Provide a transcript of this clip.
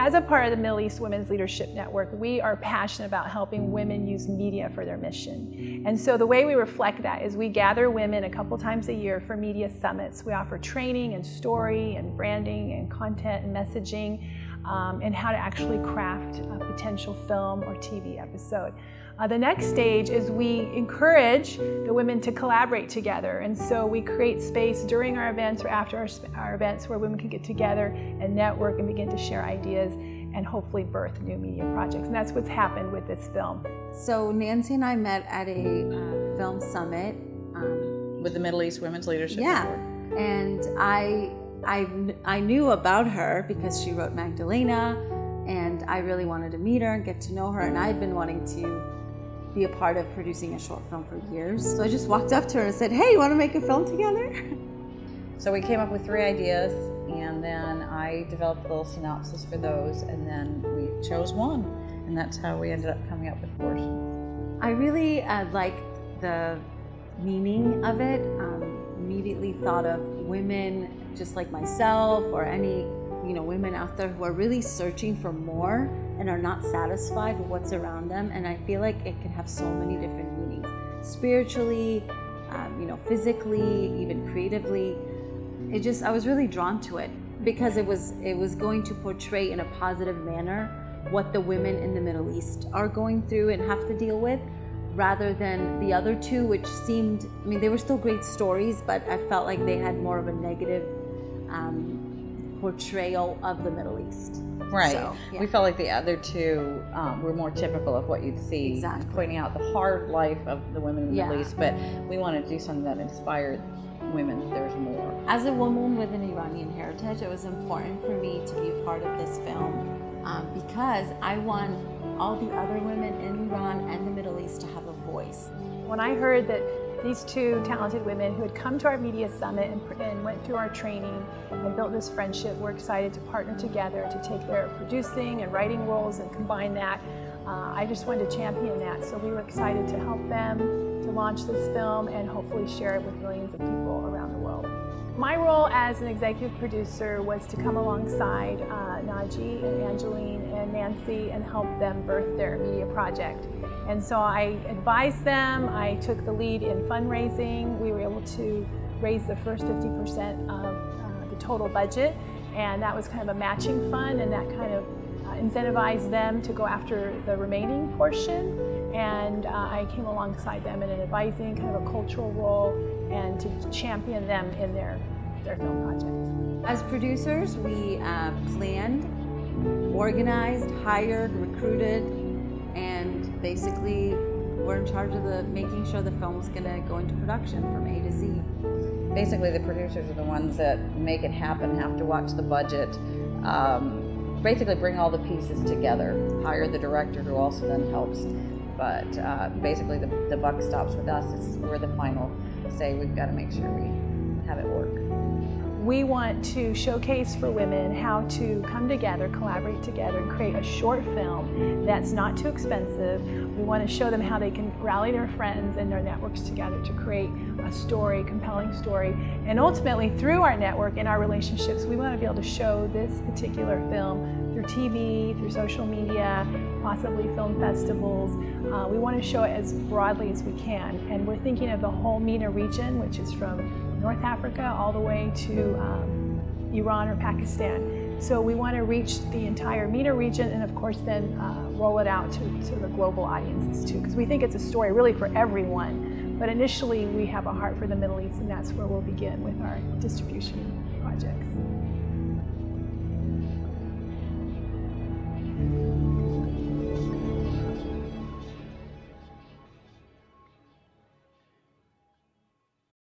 As a part of the Middle East Women's Leadership Network, we are passionate about helping women use media for their mission. And so the way we reflect that is we gather women a couple times a year for media summits. We offer training and story and branding and content and messaging and how to actually craft a potential film or TV episode. The next stage is we encourage the women to collaborate together, and so we create space during our events or after our events where women can get together and network and begin to share ideas and hopefully birth new media projects. And that's what's happened with this film. So Nancy and I met at a film summit. With the Middle East Women's Leadership Network. And I knew about her because she wrote Magdalena, and I really wanted to meet her and get to know her, and I had been wanting to be a part of producing a short film for years. So I just walked up to her and said, hey, you want to make a film together? So we came up with 3 ideas, and then I developed a little synopsis for those, and then we chose one, and that's how we ended up coming up with Portions. I really liked the meaning of it. Immediately thought of women just like myself or any women out there who are really searching for more and are not satisfied with what's around them. And I feel like it can have so many different meanings, spiritually, physically, even creatively. I was really drawn to it because it was going to portray in a positive manner what the women in the Middle East are going through and have to deal with, rather than the other 2, which seemed, they were still great stories, but I felt like they had more of a negative portrayal of the Middle East. Right. So, yeah. We felt like the other 2 were more typical of what you'd see, exactly, pointing out the hard life of the women in the Middle East, but we wanted to do something that inspired women that there's more. As a woman with an Iranian heritage, it was important for me to be a part of this film because I want all the other women in Iran and the Middle East to have a voice. When I heard that these 2 talented women who had come to our media summit and went through our training and built this friendship, we're excited to partner together to take their producing and writing roles and combine that. I just wanted to champion that, so we were excited to help them to launch this film and hopefully share it with millions of people around the world. My role as an executive producer was to come alongside Naji and Angeline and Nancy and help them birth their media project. And so I advised them, I took the lead in fundraising. We were able to raise the first 50% of the total budget, and that was kind of a matching fund, and that kind of incentivized them to go after the remaining portion. And I came alongside them in an advising, kind of a cultural role, and to champion them in their film project. As producers, we planned, organized, hired, recruited, and basically we're in charge of making sure the film was going to go into production from A to Z. Basically, the producers are the ones that make it happen, have to watch the budget, basically bring all the pieces together, hire the director who also then helps. But basically the buck stops with us. We're the final say. We've got to make sure we have it work. We want to showcase for women how to come together, collaborate together, and create a short film that's not too expensive. We want to show them how they can rally their friends and their networks together to create a story, compelling story. And ultimately, through our network and our relationships, we want to be able to show this particular film through TV, through social media, possibly film festivals. We want to show it as broadly as we can. And we're thinking of the whole MENA region, which is from North Africa all the way to Iran or Pakistan. So we want to reach the entire MENA region and of course then roll it out to the global audiences too, because we think it's a story really for everyone. But initially we have a heart for the Middle East, and that's where we'll begin with our distribution projects.